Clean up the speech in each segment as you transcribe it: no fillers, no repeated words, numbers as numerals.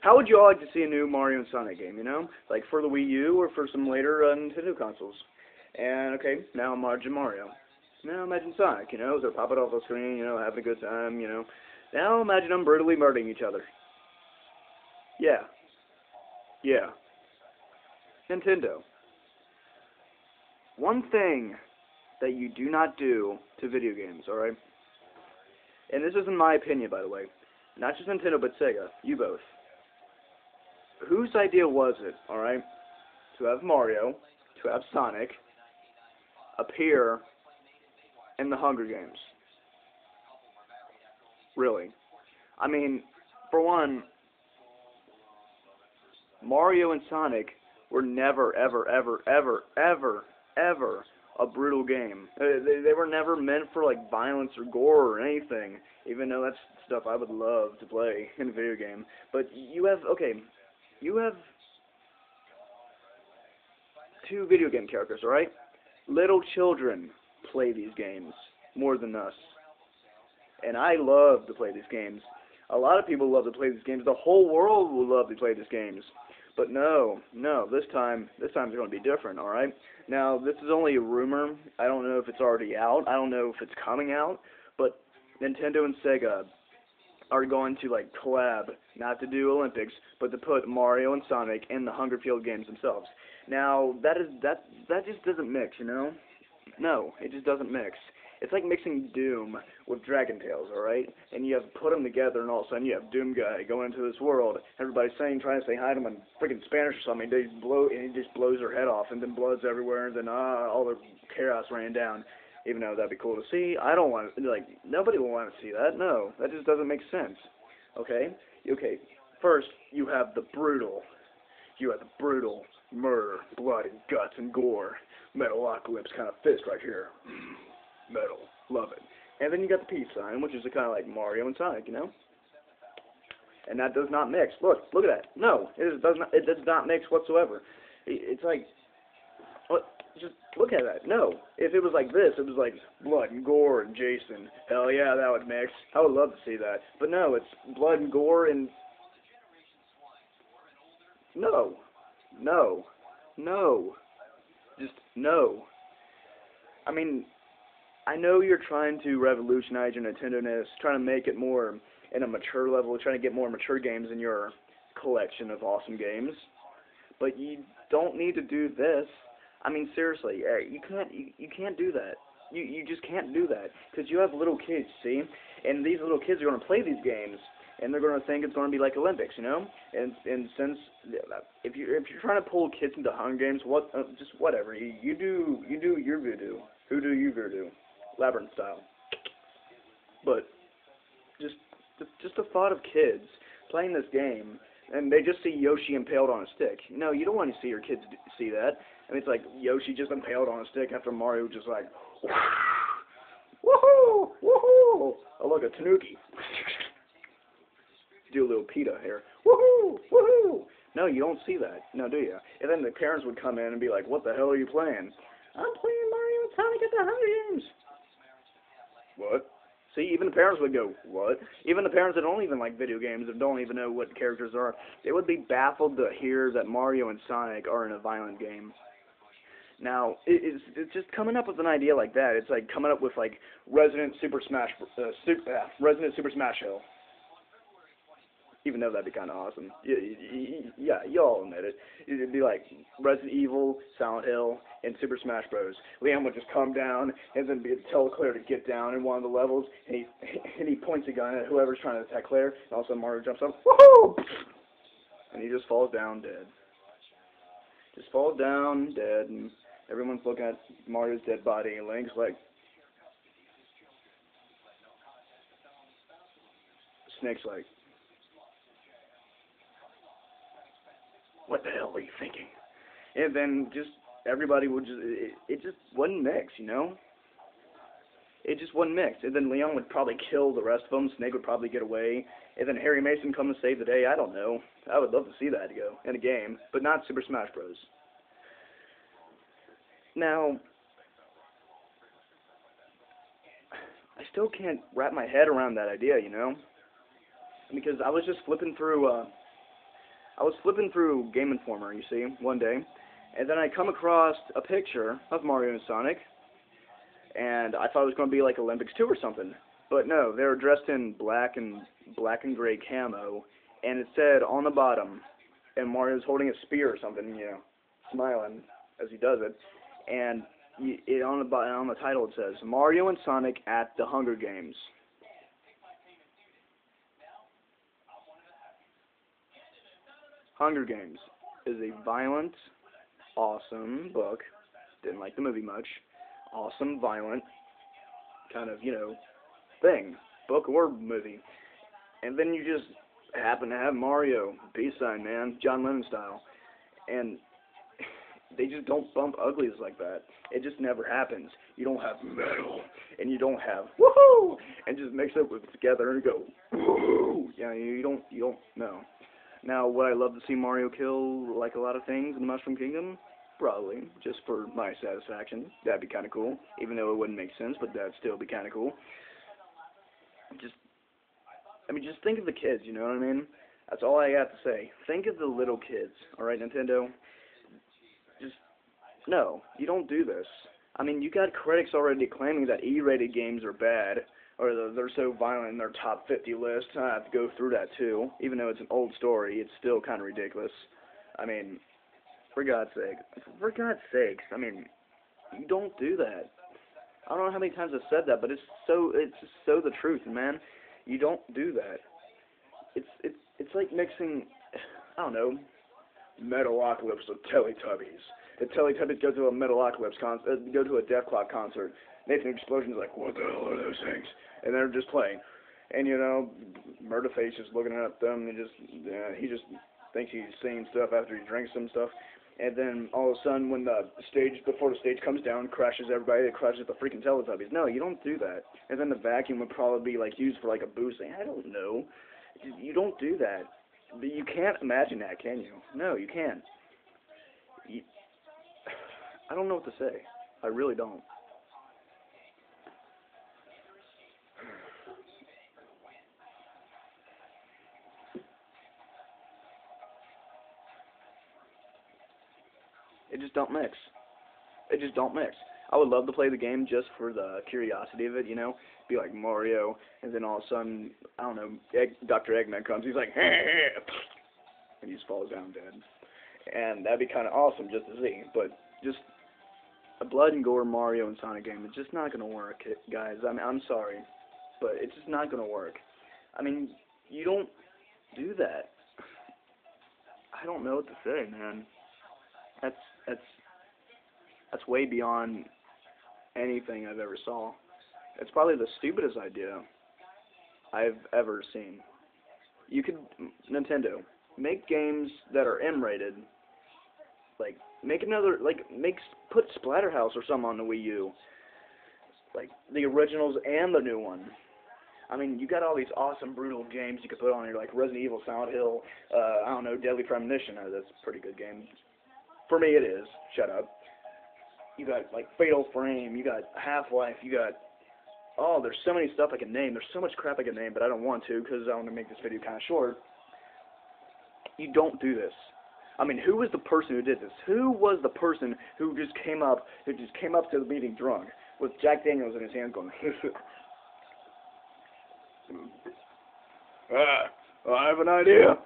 How would you all like to see a new Mario and Sonic game, you know? Like for the Wii U or for some later Nintendo consoles. And, okay, now imagine Mario. Now imagine Sonic, you know? They're popping off the screen, you know, having a good time, you know? Now imagine them brutally murdering each other. Yeah. Yeah. Nintendo. One thing that you do not do to video games, alright? And this isn't my opinion, by the way. Not just Nintendo, but Sega. You both. Whose idea was it, alright, to have Mario, to have Sonic, appear in the Hunger Games? Really. I mean, for one, Mario and Sonic were never, ever, ever, ever, ever, ever a brutal game. They were never meant for, like, violence or gore or anything, even though that's stuff I would love to play in a video game. But you have, okay, you have two video game characters, alright? Little children play these games more than us. And I love to play these games. A lot of people love to play these games. The whole world will love to play these games. But no, this time's going to be different, alright? Now, this is only a rumor. I don't know if it's already out. I don't know if it's coming out. But Nintendo and Sega are going to, like, collab, not to do Olympics, but to put Mario and Sonic in the Hunger Field games themselves. Now, that just doesn't mix, you know? No, it just doesn't mix. It's like mixing Doom with Dragon Tales, alright? And you have to put them together, and all of a sudden you have Doom Guy going into this world. Everybody's trying to say hi to him in freaking Spanish or something. And he just blows their head off, and then blood's everywhere, and then all the chaos ran down. Even though that'd be cool to see, I don't want to, like, nobody will want to see that. No, that just doesn't make sense. Okay? Okay, first, you have the brutal murder, blood and guts and gore, Metalocalypse kind of fist right here. Metal, love it. And then you got the peace sign, which is kind of like Mario and Sonic, you know? And that does not mix. Look at that. No, it does not mix whatsoever. It's like, what? Just look at that. No. If it was like this, it was like blood and gore and Jason. Hell yeah, that would mix. I would love to see that. But no, it's blood and gore and... No. No. No. Just no. I mean, I know you're trying to revolutionize your Nintendo-ness, trying to make it more in a mature level, trying to get more mature games in your collection of awesome games. But you don't need to do this. I mean, seriously, you can't do that. You just can't do that, because you have little kids, see? And these little kids are going to play these games, and they're going to think it's going to be like Olympics, you know? And since, if you're trying to pull kids into Hunger Games, just whatever. You do your voodoo. Who do you voodoo? Labyrinth style. But just the thought of kids playing this game, and they just see Yoshi impaled on a stick. You know, you don't want to see your kids see that. I mean, it's like Yoshi just impaled on a stick after Mario just like, woohoo, woohoo. Oh, look, a Tanuki. Do a little PETA here. Woohoo, woohoo. No, you don't see that. No, do you? And then the parents would come in and be like, what the hell are you playing? I'm playing Mario and Sonic at the Hunger Games. What? See, even the parents would go, what? Even the parents that don't even like video games and don't even know what characters are, they would be baffled to hear that Mario and Sonic are in a violent game. Now, it's just coming up with an idea like that. It's like coming up with like Resident Super Smash Hill. Even though that'd be kind of awesome. Yeah, y'all admit it. It'd be like Resident Evil, Silent Hill, and Super Smash Bros. Liam would just come down and then tell Claire to get down in one of the levels, and he points a gun at whoever's trying to attack Claire, and all of a sudden Mario jumps up, woohoo! And he just falls down dead. Just falls down dead, and everyone's looking at Mario's dead body, and Link's like, Snake's like, what the hell are you thinking? And then just everybody would just, it just wouldn't mix, you know? It just wouldn't mix. And then Leon would probably kill the rest of them. Snake would probably get away. And then Harry Mason come to save the day. I don't know. I would love to see that go in a game, but not Super Smash Bros. Now, I still can't wrap my head around that idea, you know? Because I was just flipping through I was flipping through Game Informer, you see, one day, and then I come across a picture of Mario and Sonic, and I thought it was going to be like Olympics 2 or something. But no, they were dressed in black and gray camo, and it said on the bottom, and Mario's holding a spear or something, you know, smiling as he does it, and on the title it says, Mario and Sonic at the Hunger Games. Hunger Games is a violent, awesome book. Didn't like the movie much. Awesome, violent, kind of, you know, thing. Book or movie. And then you just happen to have Mario, peace sign, man, John Lennon style. And they just don't bump uglies like that. It just never happens. You don't have metal, and you don't have woohoo, and just mix it together and go woohoo. Yeah, you don't know. Now, would I love to see Mario kill like a lot of things in the Mushroom Kingdom? Probably, just for my satisfaction. That'd be kind of cool, even though it wouldn't make sense, but that'd still be kind of cool. Just think of the kids, you know what I mean? That's all I have to say. Think of the little kids, alright, Nintendo? Just, no, you don't do this. I mean, you got critics already claiming that E-rated games are bad, or they're so violent in their top 50 list. I have to go through that too. Even though it's an old story, it's still kind of ridiculous. I mean, for God's sakes, I mean, you don't do that. I don't know how many times I've said that, but it's just so the truth, man. You don't do that. It's like mixing, I don't know, Metalocalypse with Teletubbies. The Teletubbies go to a Metalocalypse concert, go to a Death Clock concert. Nathan Explosion's like, what the hell are those things? And they're just playing. And, you know, Murderface just looking at them, and he just thinks he's seeing stuff after he drinks some stuff. And then all of a sudden, when before the stage comes down, crashes everybody, it crashes the freaking Teletubbies. No, you don't do that. And then the vacuum would probably be, like, used for, like, a boosting. I don't know. You don't do that. You can't imagine that, can you? No, you can't. I don't know what to say. I really don't. It just don't mix. It just don't mix. I would love to play the game just for the curiosity of it, you know? Be like Mario, and then all of a sudden, I don't know, Dr. Eggman comes, he's like, and he just falls down dead. And that'd be kind of awesome just to see, but just a blood and gore Mario and Sonic game, it's just not going to work, guys. I mean, I'm sorry, but it's just not going to work. I mean, you don't do that. I don't know what to say, man. That's way beyond anything I've ever saw. It's probably the stupidest idea I've ever seen. You could, Nintendo, make games that are M-rated. Like, put Splatterhouse or something on the Wii U. Like, the originals and the new one. I mean, you got all these awesome, brutal games you could put on here, like Resident Evil, Silent Hill, I don't know, Deadly Premonition. That's a pretty good game. For me, it is. Shut up. You got, like, Fatal Frame, you got Half-Life, you got... Oh, there's so many stuff I can name. There's so much crap I can name, but I don't want to because I want to make this video kind of short. You don't do this. I mean, who was the person who did this? Who was the person who just came up to the meeting drunk with Jack Daniels in his hand going, I have an idea.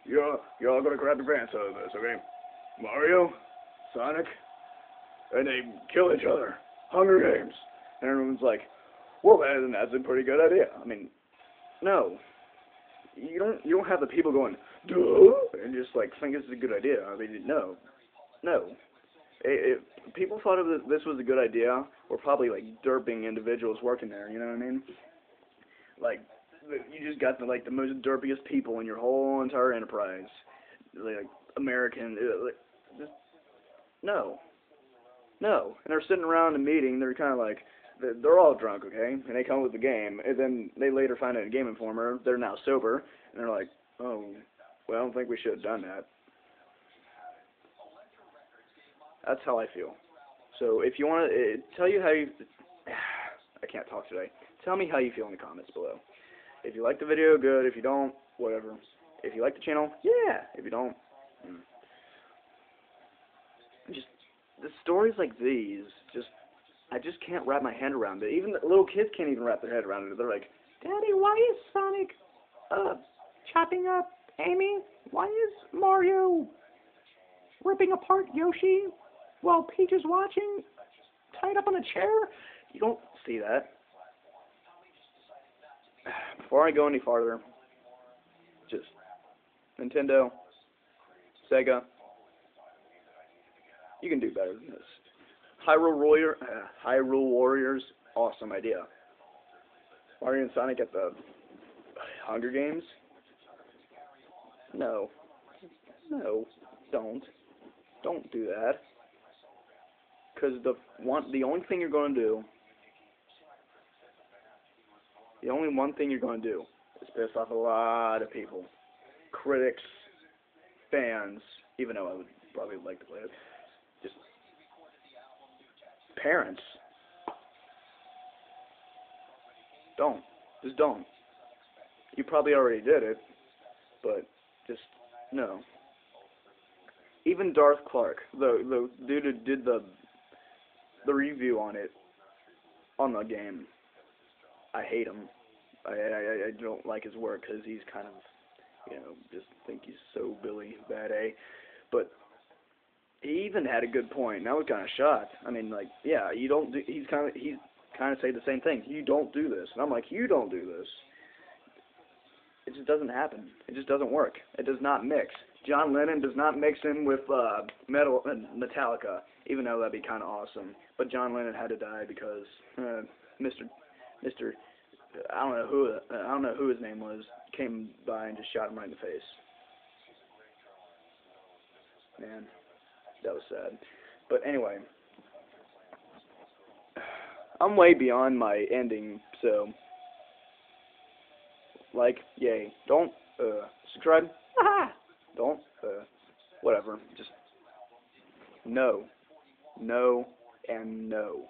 You're all gonna grab your pants out of this, okay? Mario, Sonic, and they kill each other. Hunger Games. And everyone's like, well, man, that's a pretty good idea. I mean, no. You don't have the people going, duh, and just like think this is a good idea. I mean, no. If people thought this was a good idea, were probably like derping individuals working there. You know what I mean? Like, you just got the most derpiest people in your whole entire enterprise, like American. Just, no. And they're sitting around a meeting. They're kind of like, they're all drunk, okay? And they come up with the game, and then they later find out in Game Informer they're now sober, and they're like, oh, well, I don't think we should have done that. That's how I feel. So if you want to tell you how you, I can't talk today. Tell me how you feel in the comments below. If you like the video, good. If you don't, whatever. If you like the channel, yeah. If you don't, just the stories like these, I just can't wrap my hand around it. Even the little kids can't even wrap their head around it. They're like, Daddy, why is Sonic chopping up Amy? Why is Mario ripping apart Yoshi while Peach is watching, tied up on a chair? You don't see that. Before I go any farther, just Nintendo, Sega, you can do better than this. Hyrule Warriors, awesome idea. Mario and Sonic at the Hunger Games? No, don't do that. Because the only thing you're going to do, the only one thing you're going to do is piss off a lot of people, critics, fans, even though I would probably like to play it, just parents. Just don't. You probably already did it, but just no. Even Darth Clark, the dude who did the review on it, on the game, I hate him. I don't like his work because he's kind of, just think he's so Billy Bad A. But he even had a good point, and I was kind of shocked. I mean, like, yeah, you don't do, he's kind of say the same thing. You don't do this. And I'm like, you don't do this. It just doesn't happen. It just doesn't work. It does not mix. John Lennon does not mix in with Metallica, even though that'd be kind of awesome. But John Lennon had to die because Mr. I don't know who his name was, came by and just shot him right in the face. Man, that was sad. But anyway, I'm way beyond my ending, so like, yay. Don't subscribe. Don't whatever. Just no, and no.